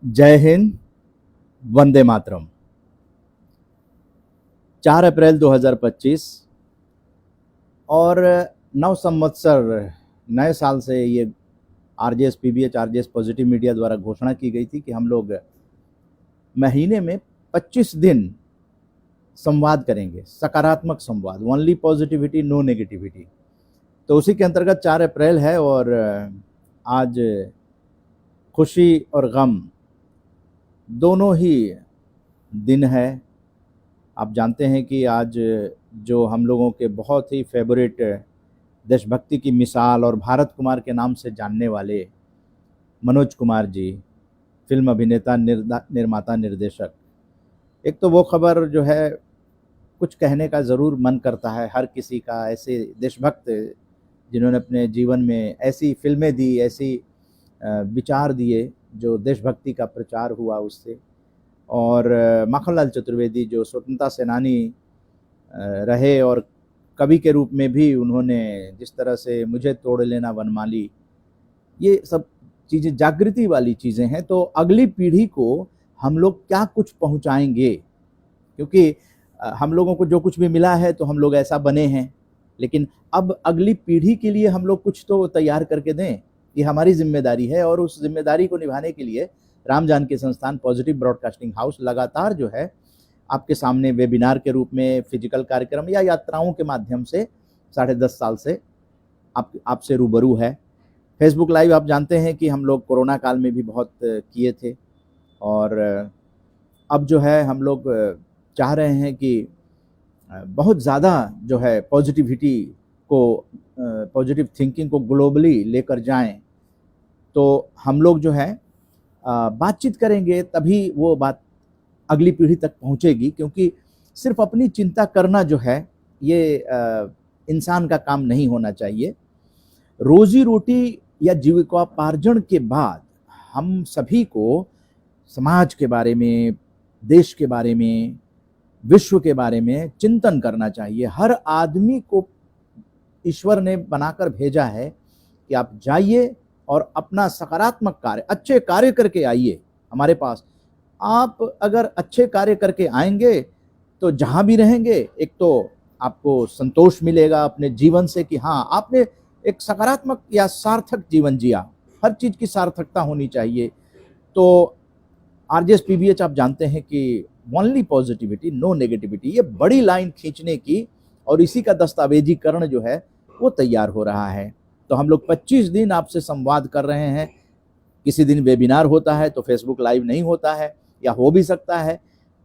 जय हिंद, वंदे मातरम। 4 अप्रैल 2025 और नव संवत्सर नए साल से ये RJS PBH RJS positive media द्वारा घोषणा की गई थी कि हम लोग महीने में 25 दिन संवाद करेंगे, सकारात्मक संवाद, ओनली पॉजिटिविटी नो नेगेटिविटी। तो उसी के अंतर्गत 4 अप्रैल है और आज खुशी और गम दोनों ही दिन है। आप जानते हैं कि आज जो हम लोगों के बहुत ही फेवरेट देशभक्ति की मिसाल और भारत कुमार के नाम से जानने वाले मनोज कुमार जी, फिल्म अभिनेता, निर्माता, निर्देशक, एक तो वो खबर जो है कुछ कहने का ज़रूर मन करता है हर किसी का। ऐसे देशभक्त जिन्होंने अपने जीवन में ऐसी फिल्में दी, ऐसी विचार दिए जो देशभक्ति का प्रचार हुआ उससे, और माखनलाल चतुर्वेदी जो स्वतंत्रता सेनानी रहे और कवि के रूप में भी उन्होंने जिस तरह से मुझे तोड़ लेना वनमाली, ये सब चीज़ें जागृति वाली चीज़ें हैं। तो अगली पीढ़ी को हम लोग क्या कुछ पहुंचाएंगे, क्योंकि हम लोगों को जो कुछ भी मिला है तो हम लोग ऐसा बने हैं, लेकिन अब अगली पीढ़ी के लिए हम लोग कुछ तो तैयार करके दें, ये हमारी जिम्मेदारी है। और उस जिम्मेदारी को निभाने के लिए राम जानकी संस्थान पॉजिटिव ब्रॉडकास्टिंग हाउस लगातार जो है आपके सामने वेबिनार के रूप में, फिजिकल कार्यक्रम या यात्राओं के माध्यम से 10.5 साल से आपसे रूबरू है। फेसबुक लाइव आप जानते हैं कि हम लोग कोरोना काल में भी बहुत किए थे, और अब जो है हम लोग चाह रहे हैं कि बहुत ज़्यादा जो है पॉजिटिविटी को, पॉजिटिव थिंकिंग को ग्लोबली लेकर जाएं। तो हम लोग जो है बातचीत करेंगे, तभी वो बात अगली पीढ़ी तक पहुंचेगी, क्योंकि सिर्फ अपनी चिंता करना जो है ये इंसान का काम नहीं होना चाहिए। रोजी रोटी या जीविकोपार्जन के बाद हम सभी को समाज के बारे में, देश के बारे में, विश्व के बारे में चिंतन करना चाहिए। हर आदमी को ईश्वर ने बनाकर भेजा है कि आप जाइए और अपना सकारात्मक कार्य, अच्छे कार्य करके आइए हमारे पास। आप अगर अच्छे कार्य करके आएंगे तो जहाँ भी रहेंगे, एक तो आपको संतोष मिलेगा अपने जीवन से कि हाँ, आपने एक सकारात्मक या सार्थक जीवन जिया। हर चीज़ की सार्थकता होनी चाहिए। तो आरजेएस पीबीएच आप जानते हैं कि ओनली पॉजिटिविटी नो नेगेटिविटी, ये बड़ी लाइन खींचने की और इसी का दस्तावेजीकरण जो है वो तैयार हो रहा है। तो हम लोग 25 दिन आपसे संवाद कर रहे हैं। किसी दिन वेबिनार होता है तो फेसबुक लाइव नहीं होता है, या हो भी सकता है,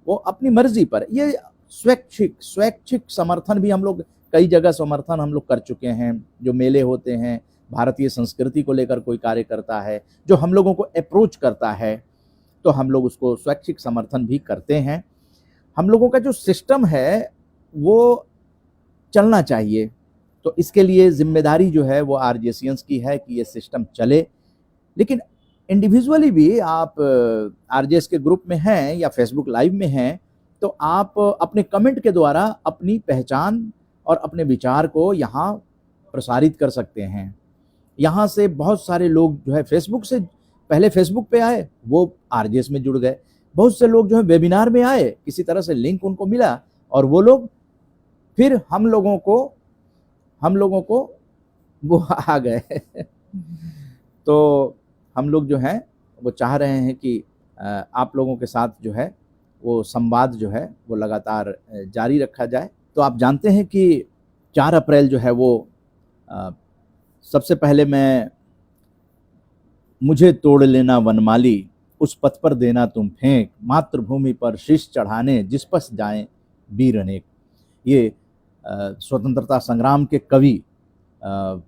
वो अपनी मर्जी पर। ये स्वैच्छिक समर्थन भी हम लोग कई जगह समर्थन हम लोग कर चुके हैं। जो मेले होते हैं, भारतीय संस्कृति को लेकर कोई कार्य करता है, जो हम लोगों को अप्रोच करता है, तो हम लोग उसको स्वैच्छिक समर्थन भी करते हैं। हम लोगों का जो सिस्टम है वो चलना चाहिए, तो इसके लिए जिम्मेदारी जो है वो आरजेसियंस की है कि ये सिस्टम चले। लेकिन इंडिविजुअली भी आप आरजेएस के ग्रुप में हैं या फेसबुक लाइव में हैं, तो आप अपने कमेंट के द्वारा अपनी पहचान और अपने विचार को यहाँ प्रसारित कर सकते हैं। यहाँ से बहुत सारे लोग जो है फेसबुक से पहले फेसबुक पे आए, वो आरजेएस में जुड़ गए। बहुत से लोग जो है वेबिनार में आए, किसी तरह से लिंक उनको मिला और वो लोग फिर हम लोगों को वो आ गए। तो हम लोग जो हैं वो चाह रहे हैं कि आप लोगों के साथ जो है वो संवाद जो है वो लगातार जारी रखा जाए। तो आप जानते हैं कि 4 अप्रैल जो है वो सबसे पहले मैं मुझे तोड़ लेना वनमाली, उस पथ पर देना तुम फेंक, मातृभूमि पर शीश चढ़ाने जिस पर जाएं वीर अनेक। ये स्वतंत्रता संग्राम के कवि,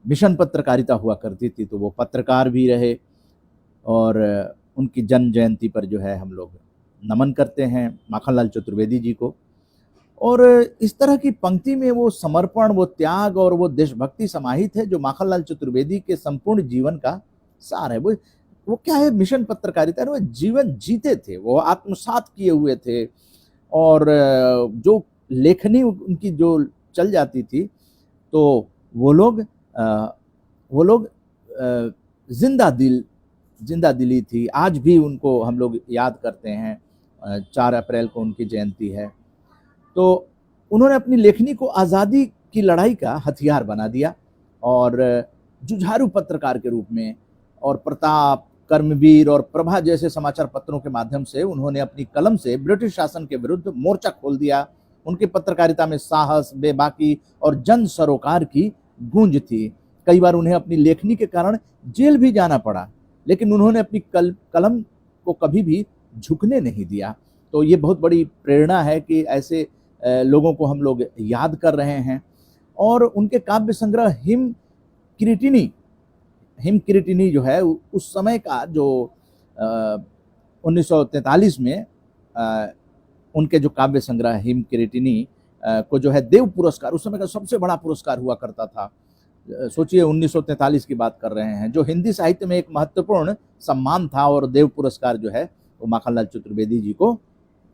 मिशन पत्रकारिता हुआ करती थी, तो वो पत्रकार भी रहे, और उनकी जन्म जयंती पर जो है हम लोग नमन करते हैं माखनलाल चतुर्वेदी जी को। और इस तरह की पंक्ति में वो समर्पण, वो त्याग और वो देशभक्ति समाहित है जो माखनलाल चतुर्वेदी के संपूर्ण जीवन का सार है। वो क्या है, मिशन पत्रकारिता, वो जीवन जीते थे, वो आत्मसात किए हुए थे, और जो लेखनी उनकी जो चल जाती थी तो वो लोग जिंदा दिल जिंदा दिली थी। आज भी उनको हम लोग याद करते हैं, 4 अप्रैल को उनकी जयंती है। तो उन्होंने अपनी लेखनी को आज़ादी की लड़ाई का हथियार बना दिया और जुझारू पत्रकार के रूप में और प्रताप, कर्मवीर और प्रभा जैसे समाचार पत्रों के माध्यम से उन्होंने अपनी कलम से ब्रिटिश शासन के विरुद्ध मोर्चा खोल दिया। उनकी पत्रकारिता में साहस, बेबाकी और जन सरोकार की गूंज थी। कई बार उन्हें अपनी लेखनी के कारण जेल भी जाना पड़ा, लेकिन उन्होंने अपनी कलम को कभी भी झुकने नहीं दिया। तो ये बहुत बड़ी प्रेरणा है कि ऐसे लोगों को हम लोग याद कर रहे हैं। और उनके काव्य संग्रह हिम किरीटिनी जो है, उस समय का जो 1943 में उनके जो काव्य संग्रह हिम किरीटिनी को जो है देव पुरस्कार, उस समय का सबसे बड़ा पुरस्कार हुआ करता था। सोचिए 1943 की बात कर रहे हैं, जो हिंदी साहित्य में एक महत्वपूर्ण सम्मान था, और देव पुरस्कार जो है वो माखनलाल चतुर्वेदी जी को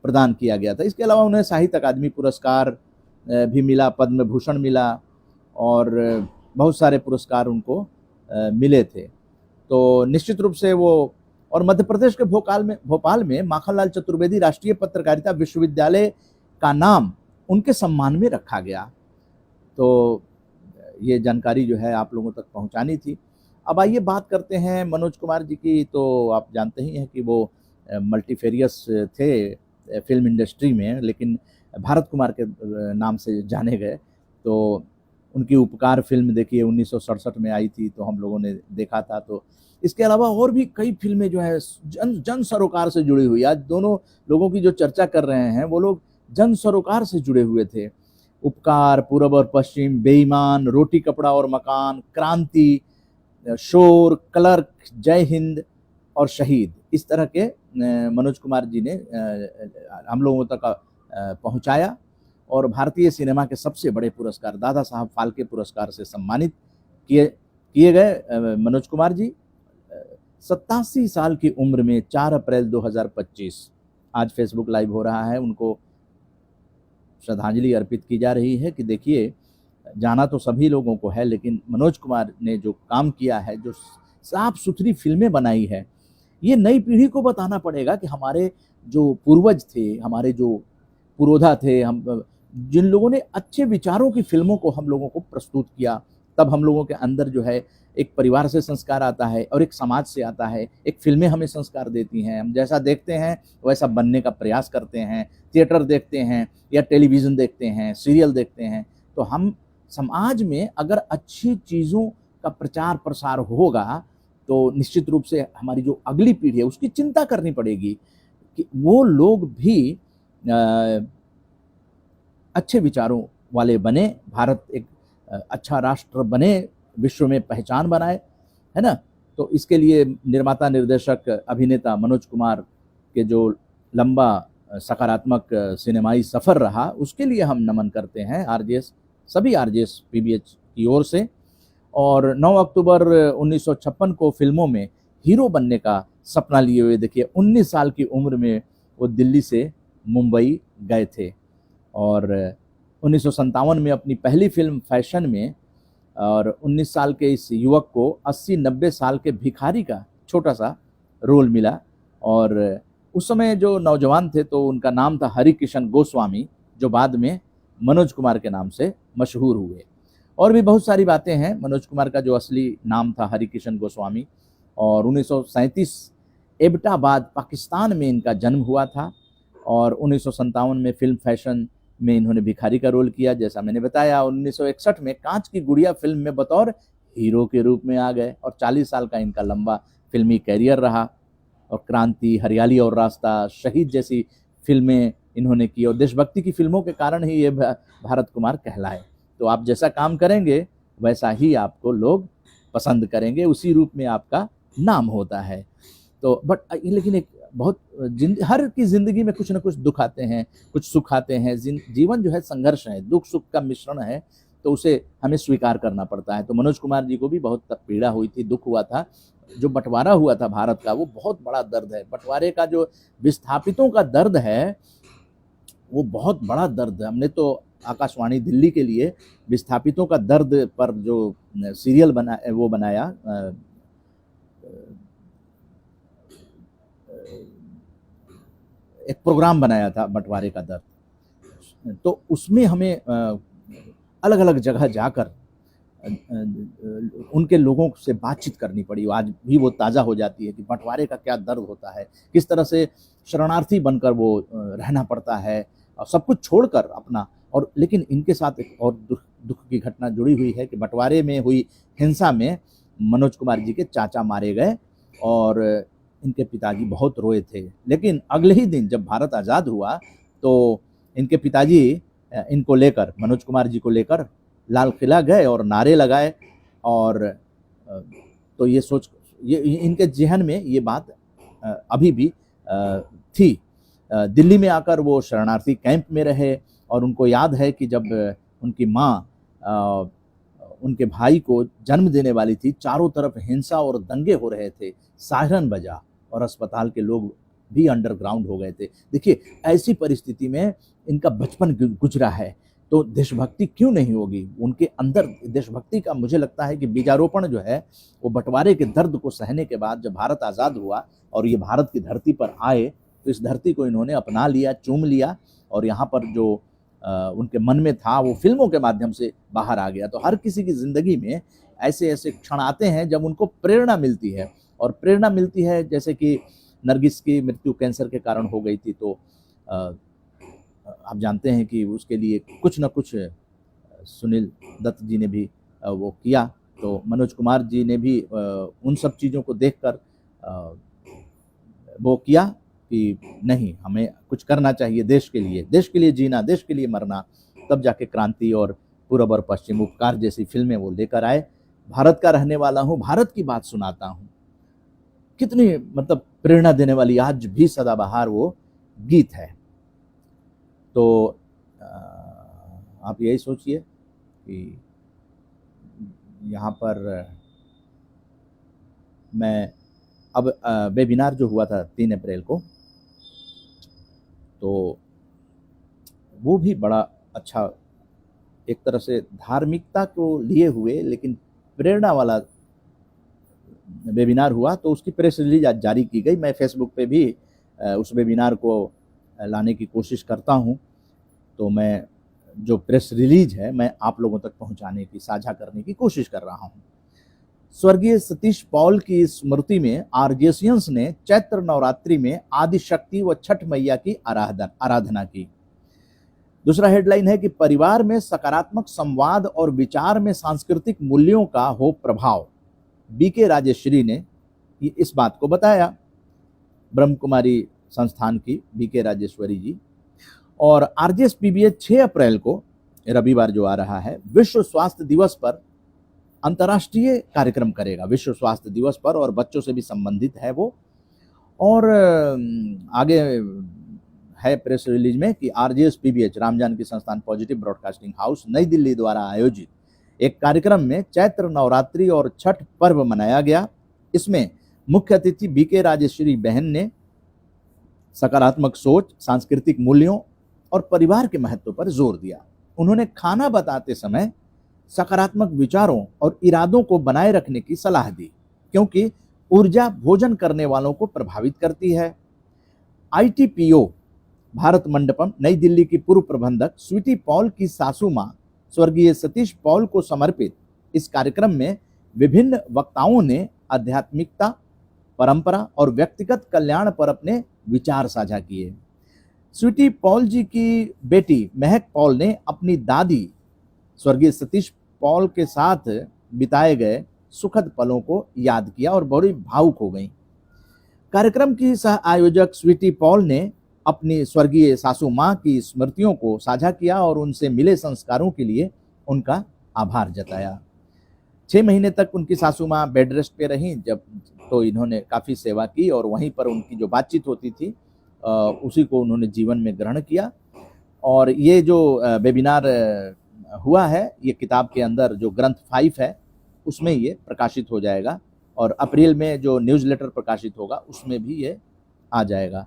प्रदान किया गया था। इसके अलावा उन्हें साहित्य अकादमी पुरस्कार भी मिला, पद्म भूषण मिला और बहुत सारे पुरस्कार उनको मिले थे। तो निश्चित रूप से वो, और मध्य प्रदेश के भोपाल में माखनलाल चतुर्वेदी राष्ट्रीय पत्रकारिता विश्वविद्यालय का नाम उनके सम्मान में रखा गया। तो ये जानकारी जो है आप लोगों तक पहुंचानी थी। अब आइए बात करते हैं मनोज कुमार जी की। तो आप जानते ही हैं कि वो मल्टीफेरियस थे फिल्म इंडस्ट्री में, लेकिन भारत कुमार के नाम से जाने गए। तो उनकी उपकार फिल्म देखिए 1967 में आई थी, तो हम लोगों ने देखा था। तो इसके अलावा और भी कई फिल्में जो है जन सरोकार से जुड़ी हुई, आज दोनों लोगों की जो चर्चा कर रहे हैं वो लोग जन सरोकार से जुड़े हुए थे। उपकार, पूरब और पश्चिम, बेईमान, रोटी कपड़ा और मकान, क्रांति, शोर, क्लर्क, जय हिंद और शहीद, इस तरह के मनोज कुमार जी ने हम लोगों तक पहुंचाया और भारतीय सिनेमा के सबसे बड़े पुरस्कार दादा साहब फाल्के पुरस्कार से सम्मानित किए गए मनोज कुमार जी। 87 साल की उम्र में 4 अप्रैल 2025 आज फेसबुक लाइव हो रहा है, उनको श्रद्धांजलि अर्पित की जा रही है। कि देखिए, जाना तो सभी लोगों को है, लेकिन मनोज कुमार ने जो काम किया है, जो साफ सुथरी फिल्में बनाई है, ये नई पीढ़ी को बताना पड़ेगा कि हमारे जो पूर्वज थे, हमारे जो पुरोधा थे, हम जिन लोगों ने अच्छे विचारों की फिल्मों को हम लोगों को प्रस्तुत किया, तब हम लोगों के अंदर जो है एक परिवार से संस्कार आता है और एक समाज से आता है। एक फिल्में हमें संस्कार देती हैं, हम जैसा देखते हैं वैसा बनने का प्रयास करते हैं। थिएटर देखते हैं या टेलीविज़न देखते हैं, सीरियल देखते हैं, तो हम समाज में अगर अच्छी चीज़ों का प्रचार प्रसार होगा तो निश्चित रूप से हमारी जो अगली पीढ़ी है उसकी चिंता करनी पड़ेगी कि वो लोग भी अच्छे विचारों वाले बने, भारत एक अच्छा राष्ट्र बने, विश्व में पहचान बनाए, है ना। तो इसके लिए निर्माता, निर्देशक, अभिनेता मनोज कुमार के जो लंबा सकारात्मक सिनेमाई सफ़र रहा, उसके लिए हम नमन करते हैं सभी आरजेएस पीबीएच की ओर से। और 9 अक्टूबर 1956 को फिल्मों में हीरो बनने का सपना लिए हुए, देखिए 19 साल की उम्र में वो दिल्ली से मुंबई गए थे और 1957 में अपनी पहली फिल्म फैशन में, और 19 साल के इस युवक को 80-90 साल के भिखारी का छोटा सा रोल मिला। और उस समय जो नौजवान थे तो उनका नाम था हरि किशन गोस्वामी, जो बाद में मनोज कुमार के नाम से मशहूर हुए। और भी बहुत सारी बातें हैं। मनोज कुमार का जो असली नाम था हरि किशन गोस्वामी, और 1937 एबटाबाद पाकिस्तान में इनका जन्म हुआ था। और 1957 में फिल्म फैशन में इन्होंने भिखारी का रोल किया, जैसा मैंने बताया। 1961 में कांच की गुड़िया फिल्म में बतौर हीरो के रूप में आ गए और 40 साल का इनका लंबा फिल्मी कैरियर रहा। और क्रांति, हरियाली और रास्ता, शहीद जैसी फिल्में इन्होंने की, और देशभक्ति की फिल्मों के कारण ही ये भारत कुमार कहलाए। तो आप जैसा काम करेंगे वैसा ही आपको लोग पसंद करेंगे, उसी रूप में आपका नाम होता है। तो लेकिन एक बहुत हर की ज़िंदगी में कुछ ना कुछ दुख आते हैं, कुछ सुख आते हैं। जीवन जो है संघर्ष है, दुख सुख का मिश्रण है, तो उसे हमें स्वीकार करना पड़ता है। तो मनोज कुमार जी को भी बहुत पीड़ा हुई थी, दुख हुआ था। जो बंटवारा हुआ था भारत का, वो बहुत बड़ा दर्द है। बंटवारे का जो विस्थापितों का दर्द है वो बहुत बड़ा दर्द है। हमने तो आकाशवाणी दिल्ली के लिए विस्थापितों का दर्द पर जो सीरियल बनाया एक प्रोग्राम बनाया था बंटवारे का दर्द, तो उसमें हमें अलग अलग जगह जाकर उनके लोगों से बातचीत करनी पड़ी। आज भी वो ताज़ा हो जाती है कि बंटवारे का क्या दर्द होता है, किस तरह से शरणार्थी बनकर वो रहना पड़ता है और सब कुछ छोड़कर अपना। और लेकिन इनके साथ एक और दुख की घटना जुड़ी हुई है कि बंटवारे में हुई हिंसा में मनोज कुमार जी के चाचा मारे गए और इनके पिताजी बहुत रोए थे। लेकिन अगले ही दिन जब भारत आज़ाद हुआ तो इनके पिताजी इनको लेकर, मनोज कुमार जी को लेकर लाल किला गए और नारे लगाए। और तो ये सोच, ये इनके जहन में ये बात अभी भी थी। दिल्ली में आकर वो शरणार्थी कैंप में रहे और उनको याद है कि जब उनकी माँ उनके भाई को जन्म देने वाली थी, चारों तरफ हिंसा और दंगे हो रहे थे, सायरन बजा और अस्पताल के लोग भी अंडरग्राउंड हो गए थे। देखिए, ऐसी परिस्थिति में इनका बचपन गुजरा है, तो देशभक्ति क्यों नहीं होगी उनके अंदर। देशभक्ति का मुझे लगता है कि बीजारोपण जो है वो बंटवारे के दर्द को सहने के बाद जब भारत आज़ाद हुआ और ये भारत की धरती पर आए, तो इस धरती को इन्होंने अपना लिया, चूम लिया और यहाँ पर जो उनके मन में था वो फिल्मों के माध्यम से बाहर आ गया। तो हर किसी की ज़िंदगी में ऐसे ऐसे क्षण आते हैं जब उनको प्रेरणा मिलती है, और प्रेरणा मिलती है जैसे कि नरगिस की मृत्यु कैंसर के कारण हो गई थी, तो आप जानते हैं कि उसके लिए कुछ न कुछ सुनील दत्त जी ने भी वो किया। तो मनोज कुमार जी ने भी उन सब चीज़ों को देखकर वो किया कि नहीं, हमें कुछ करना चाहिए देश के लिए जीना, देश के लिए मरना। तब जाके क्रांति और पूरब और पश्चिम, उपकार जैसी फिल्में वो लेकर आए। भारत का रहने वाला हूँ, भारत की बात सुनाता हूँ, कितनी मतलब प्रेरणा देने वाली आज भी सदाबहार वो गीत है। तो आप यही सोचिए कि यहाँ पर मैं अब वेबिनार जो हुआ था 3 अप्रैल को, तो वो भी बड़ा अच्छा एक तरह से धार्मिकता को लिए हुए लेकिन प्रेरणा वाला वेबिनार हुआ। तो उसकी प्रेस रिलीज आज जारी की गई। मैं फेसबुक पे भी उस वेबिनार को लाने की कोशिश करता हूं, तो मैं जो प्रेस रिलीज है मैं आप लोगों तक पहुंचाने की, साझा करने की कोशिश कर रहा हूं। स्वर्गीय सतीश पॉल की स्मृति में आरजेसियंस ने चैत्र नवरात्रि में आदि शक्ति व छठ मैया की आराधना की। दूसरा हेडलाइन है कि परिवार में सकारात्मक संवाद और विचार में सांस्कृतिक मूल्यों का हो प्रभाव। बीके राजेश्वरी ने इस बात को बताया, ब्रह्म कुमारी संस्थान की बीके राजेश्वरी जी। और आरजेएसपीबीए 6 अप्रैल को, रविवार जो आ रहा है, विश्व स्वास्थ्य दिवस पर अंतर्राष्ट्रीय कार्यक्रम करेगा, विश्व स्वास्थ्य दिवस पर, और बच्चों से भी संबंधित है वो। और आगे है प्रेस रिलीज में कि आरजेएसपीबीएच राम जानकी संस्थान पॉजिटिव ब्रॉडकास्टिंग हाउस नई दिल्ली द्वारा आयोजित एक कार्यक्रम में चैत्र नवरात्रि और छठ पर्व मनाया गया। इसमें मुख्य अतिथि बीके राजेश्वरी बहन ने सकारात्मक सोच, सांस्कृतिक मूल्यों और परिवार के महत्व पर जोर दिया। उन्होंने खाना बताते समय सकारात्मक विचारों और इरादों को बनाए रखने की सलाह दी, क्योंकि ऊर्जा भोजन करने वालों को प्रभावित करती है। आईटीपीओ भारत मंडपम नई दिल्ली की पूर्व प्रबंधक स्वीटी पॉल की सासू मां स्वर्गीय सतीश पॉल को समर्पित इस कार्यक्रम में विभिन्न वक्ताओं ने आध्यात्मिकता, परंपरा और व्यक्तिगत कल्याण पर अपने विचार साझा किए। स्वीटी पॉल जी की बेटी महक पॉल ने अपनी दादी स्वर्गीय सतीश पॉल के साथ बिताए गए सुखद पलों को याद किया और बड़ी भावुक हो गई। कार्यक्रम की सह आयोजक स्वीटी पॉल ने अपनी स्वर्गीय सासू मां की स्मृतियों को साझा किया और उनसे मिले संस्कारों के लिए उनका आभार जताया। 6 महीने तक उनकी सासू मां बेड रेस्ट पे रहीं, जब तो इन्होंने काफ़ी सेवा की और वहीं पर उनकी जो बातचीत होती थी उसी को उन्होंने जीवन में ग्रहण किया। और ये जो वेबिनार हुआ है, ये किताब के अंदर जो ग्रंथ 5 है उसमें ये प्रकाशित हो जाएगा, और अप्रैल में जो न्यूज़लेटर प्रकाशित होगा उसमें भी ये आ जाएगा।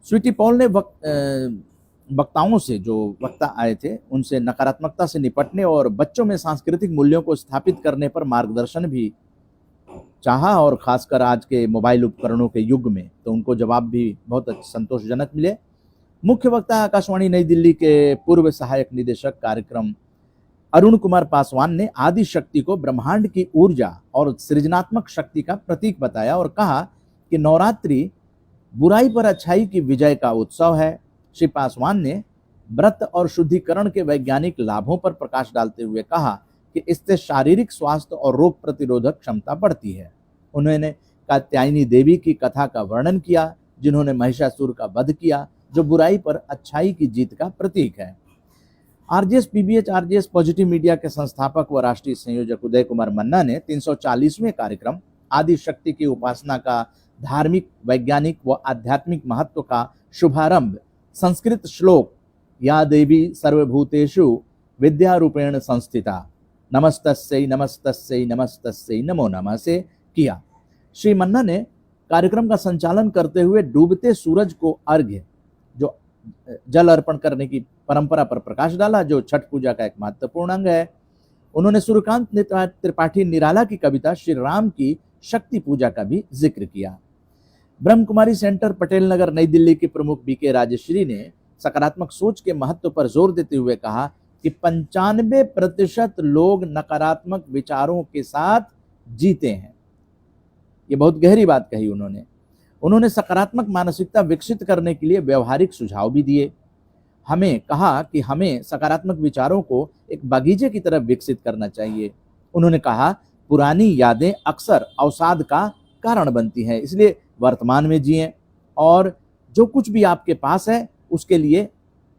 स्वीटी पॉल ने वक्ताओं से, जो वक्ता आए थे, उनसे नकारात्मकता से निपटने और बच्चों में सांस्कृतिक मूल्यों को स्थापित करने पर मार्गदर्शन भी चाहा और ख़ासकर आज के मोबाइल उपकरणों के युग में, तो उनको जवाब भी बहुत संतोषजनक मिले। मुख्य वक्ता आकाशवाणी नई दिल्ली के पूर्व सहायक निदेशक कार्यक्रम अरुण कुमार पासवान ने आदि शक्ति को ब्रह्मांड की ऊर्जा और सृजनात्मक शक्ति का प्रतीक बताया और कहा कि नवरात्रि बुराई पर अच्छाई की विजय का उत्सव है। श्री पासवान ने व्रत और शुद्धिकरण के वैज्ञानिक लाभों पर प्रकाश डालते हुए कहा कि इससे शारीरिक स्वास्थ्य और रोग प्रतिरोधक क्षमता बढ़ती है। उन्होंने कात्यायनी देवी की कथा का वर्णन किया, जिन्होंने महिषासुर का वध किया, जो बुराई पर अच्छाई की जीत का प्रतीक है। RJS PBH RJS positive media के संस्थापक व राष्ट्रीय संयोजक उदय कुमार मन्ना ने 340वें कार्यक्रम आदि शक्ति की उपासना का धार्मिक, वैज्ञानिक व आध्यात्मिक महत्व का शुभारंभ संस्कृत श्लोक या देवी सर्वभूतेषु विद्यारूपेण संस्थिता नमस्तस्यै नमस्तस्यै नमस्तस्यै नमो नमः से किया। श्री मन्ना ने कार्यक्रम का संचालन करते हुए डूबते सूरज को अर्घ्य, जो जल अर्पण करने की परंपरा पर प्रकाश डाला, जो छठ पूजा का एक महत्वपूर्ण अंग है। उन्होंने सूर्यकांत त्रिपाठी निराला की कविता श्री राम की शक्ति पूजा का भी जिक्र किया। ब्रह्म कुमारी सेंटर पटेल नगर नई दिल्ली के प्रमुख बीके राजश्री ने सकारात्मक सोच के महत्व पर जोर देते हुए कहा कि 95% लोग नकारात्मक विचारों के साथ जीते हैं। ये बहुत गहरी बात कही उन्होंने सकारात्मक मानसिकता विकसित करने के लिए व्यवहारिक सुझाव भी दिए। हमें कहा कि हमें सकारात्मक विचारों को एक बगीचे की तरफ विकसित करना चाहिए। उन्होंने कहा पुरानी यादें अक्सर अवसाद का कारण बनती हैं, इसलिए वर्तमान में जिएं और जो कुछ भी आपके पास है उसके लिए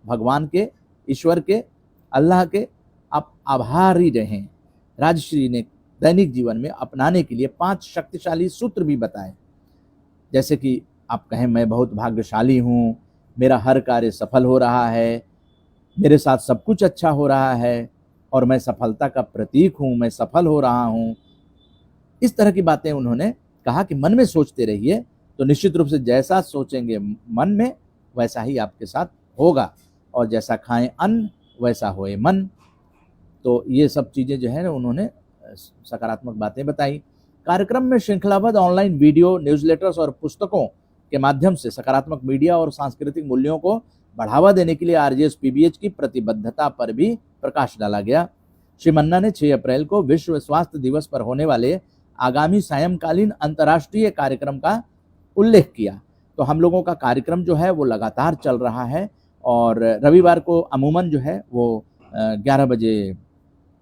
भगवान के, ईश्वर के, अल्लाह के आप आभारी रहें। राजश्री ने दैनिक जीवन में अपनाने के लिए 5 शक्तिशाली सूत्र भी बताए, जैसे कि आप कहें मैं बहुत भाग्यशाली हूँ, मेरा हर कार्य सफल हो रहा है, मेरे साथ सब कुछ अच्छा हो रहा है और मैं सफलता का प्रतीक हूँ, मैं सफल हो रहा हूँ। इस तरह की बातें उन्होंने कहा कि मन में सोचते रहिए, तो निश्चित रूप से जैसा सोचेंगे मन में वैसा ही आपके साथ होगा, और जैसा खाएं अन्न वैसा होए मन। तो ये सब चीज़ें जो है उन्होंने सकारात्मक बातें बताई। कार्यक्रम में श्रृंखलाबद्ध ऑनलाइन वीडियो, न्यूज़लेटर्स और पुस्तकों के माध्यम से सकारात्मक मीडिया और सांस्कृतिक मूल्यों को बढ़ावा देने के लिए आरजेएस पीबीएच की प्रतिबद्धता पर भी प्रकाश डाला गया। श्री मन्ना ने 6 अप्रैल को विश्व स्वास्थ्य दिवस पर होने वाले आगामी सायंकालीन अंतर्राष्ट्रीय कार्यक्रम का उल्लेख किया। तो हम लोगों का कार्यक्रम जो है वो लगातार चल रहा है और रविवार को अमूमन जो है वो 11 बजे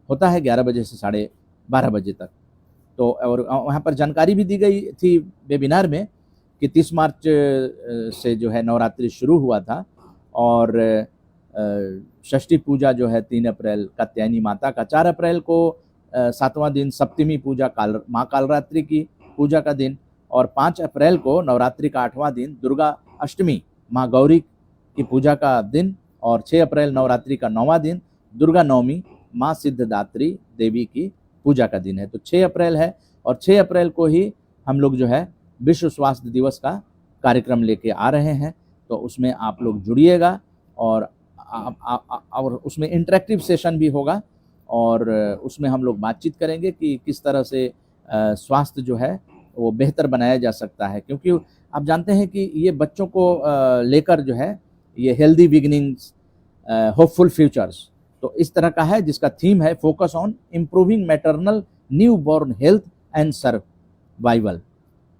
होता है, 11 बजे से 12:30 बजे तक। तो और वहाँ पर जानकारी भी दी गई थी वेबिनार में कि 30 मार्च से जो है नवरात्रि शुरू हुआ था और षष्ठी पूजा जो है 3 अप्रैल कात्यायनी माता का, 4 अप्रैल को 7वां दिन सप्तमी पूजा माँ कालरात्रि की पूजा का दिन, और 5 अप्रैल को नवरात्रि का 8वां दिन दुर्गा अष्टमी माँ गौरी की पूजा का दिन, और 6 अप्रैल नवरात्रि का 9वां दिन दुर्गा नवमी माँ सिद्धदात्री देवी की पूजा का दिन है। तो 6 अप्रैल है और 6 अप्रैल को ही हम लोग जो है विश्व स्वास्थ्य दिवस का कार्यक्रम लेके आ रहे हैं। तो उसमें आप लोग जुड़िएगा और उसमें इंटरेक्टिव सेशन भी होगा और उसमें हम लोग बातचीत करेंगे कि किस तरह से स्वास्थ्य जो है वो बेहतर बनाया जा सकता है, क्योंकि आप जानते हैं कि ये बच्चों को लेकर जो है ये हेल्दी बिगिनिंग्स होपफुल फ्यूचर्स, तो इस तरह का है जिसका थीम है focus on improving maternal new born health and survival.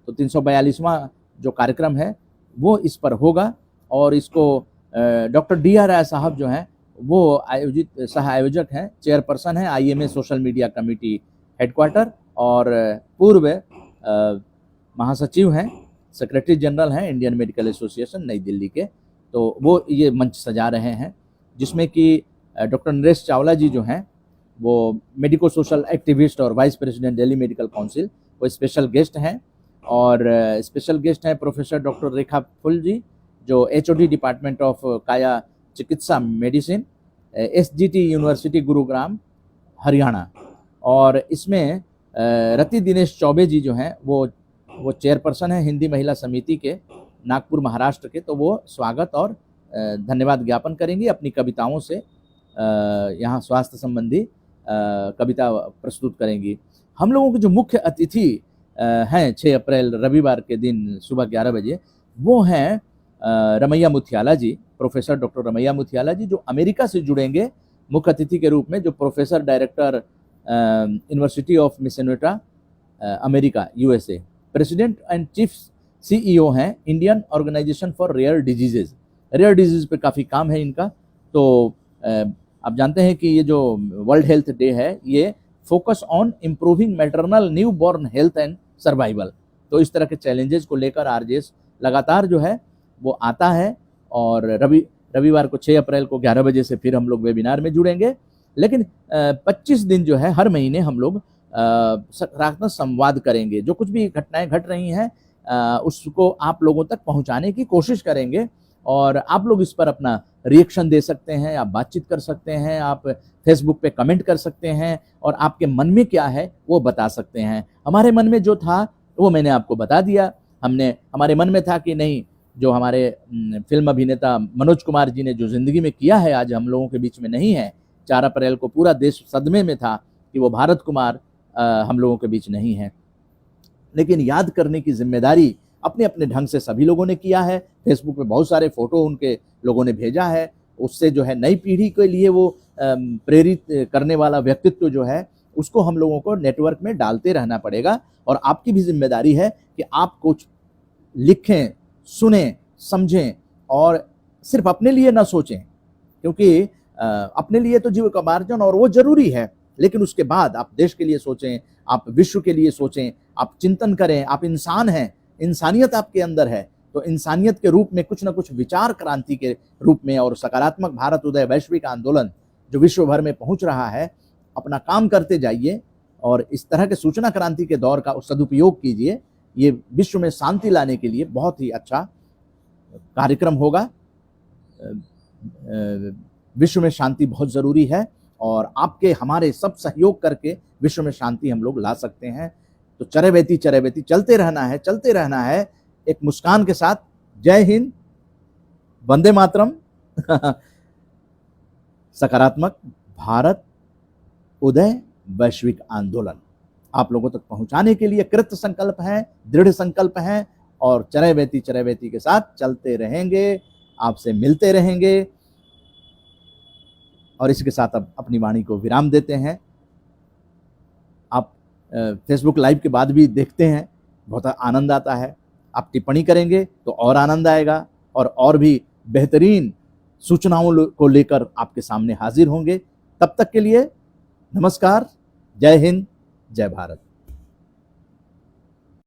तो 342वां जो कार्यक्रम है वो इस पर होगा और इसको डॉक्टर डी.आर. राय साहब जो हैं वो सह आयोजक हैं, चेयरपर्सन हैं IMA social media committee headquarter और पूर्व महासचिव हैं, सेक्रेटरी जनरल हैं इंडियन मेडिकल एसोसिएशन नई दिल्ली के। तो वो ये मंच सजा रहे हैं जिसमें कि डॉक्टर नरेश चावला जी जो हैं वो मेडिको सोशल एक्टिविस्ट और vice president Delhi medical council, वो स्पेशल गेस्ट हैं, और स्पेशल गेस्ट हैं प्रोफेसर डॉक्टर रेखा फुल जी जो HOD डिपार्टमेंट ऑफ काया चिकित्सा medicine SGT university Gurugram Haryana, और इसमें रति दिनेश चौबे जी जो हैं वो चेयरपर्सन है हिंदी महिला समिति के नागपुर महाराष्ट्र के। तो वो स्वागत और धन्यवाद ज्ञापन करेंगी, अपनी कविताओं से यहाँ स्वास्थ्य संबंधी कविता प्रस्तुत करेंगी। हम लोगों के जो मुख्य अतिथि हैं 6 अप्रैल रविवार के दिन सुबह 11 बजे, वो हैं रमैया मुथियाला जी, प्रोफेसर डॉक्टर रमैया मुथियाला जी, जो अमेरिका से जुड़ेंगे मुख्य अतिथि के रूप में, जो professor director university of Minnesota America USA, president and chief CEO हैं Indian organisation for rare diseases. Rare disease पे काफ़ी काम है इनका। तो आप जानते हैं कि ये जो वर्ल्ड हेल्थ डे है, ये focus on improving maternal new born health and survival. तो इस तरह के चैलेंजेस को लेकर आरजेएस लगातार जो है वो आता है, और रविवार को 6 अप्रैल को 11 बजे से फिर हम लोग वेबिनार में जुड़ेंगे। लेकिन 25 दिन जो है हर महीने हम लोग सकारात्मक संवाद करेंगे। जो कुछ भी घटनाएं घट रही हैं उसको आप लोगों तक पहुंचाने की कोशिश करेंगे, और आप लोग इस पर अपना रिएक्शन दे सकते हैं, आप बातचीत कर सकते हैं, आप फेसबुक पे कमेंट कर सकते हैं, और आपके मन में क्या है वो बता सकते हैं। हमारे मन में जो था वो मैंने आपको बता दिया। हमारे मन में था कि नहीं, जो हमारे फिल्म अभिनेता मनोज कुमार जी ने जो ज़िंदगी में किया है आज हम लोगों के बीच में नहीं है। 4 अप्रैल को पूरा देश सदमे में था कि वो भारत कुमार हम लोगों के बीच नहीं है। लेकिन याद करने की जिम्मेदारी अपने अपने ढंग से सभी लोगों ने किया है। फेसबुक पे बहुत सारे फोटो उनके लोगों ने भेजा है। उससे जो है नई पीढ़ी के लिए वो प्रेरित करने वाला व्यक्तित्व जो है उसको हम लोगों को नेटवर्क में डालते रहना पड़ेगा। और आपकी भी जिम्मेदारी है कि आप कुछ लिखें, सुने, समझें, और सिर्फ अपने लिए ना सोचें, क्योंकि अपने लिए तो जीविकोपार्जन और वो जरूरी है, लेकिन उसके बाद आप देश के लिए सोचें, आप विश्व के लिए सोचें, आप चिंतन करें। आप इंसान हैं, इंसानियत आपके अंदर है, तो इंसानियत के रूप में कुछ ना कुछ विचार क्रांति के रूप में और सकारात्मक भारत उदय वैश्विक आंदोलन जो विश्व भर में पहुंच रहा है, अपना काम करते जाइए और इस तरह के सूचना क्रांति के दौर का सदुपयोग कीजिए। ये विश्व में शांति लाने के लिए बहुत ही अच्छा कार्यक्रम होगा। विश्व में शांति बहुत ज़रूरी है, और आपके हमारे सब सहयोग करके विश्व में शांति हम लोग ला सकते हैं। तो चरैवेती चलते रहना है एक मुस्कान के साथ। जय हिंद, वंदे मातरम। सकारात्मक भारत उदय वैश्विक आंदोलन आप लोगों तक पहुंचाने के लिए कृत संकल्प हैं, दृढ़ संकल्प हैं, और चरैवेती के साथ चलते रहेंगे, आपसे मिलते रहेंगे। और इसके साथ अब अपनी वाणी को विराम देते हैं। आप फेसबुक लाइव के बाद भी देखते हैं, बहुत आनंद आता है। आप टिप्पणी करेंगे तो और आनंद आएगा, और भी बेहतरीन सूचनाओं को लेकर आपके सामने हाजिर होंगे। तब तक के लिए नमस्कार, जय हिंद, जय भारत।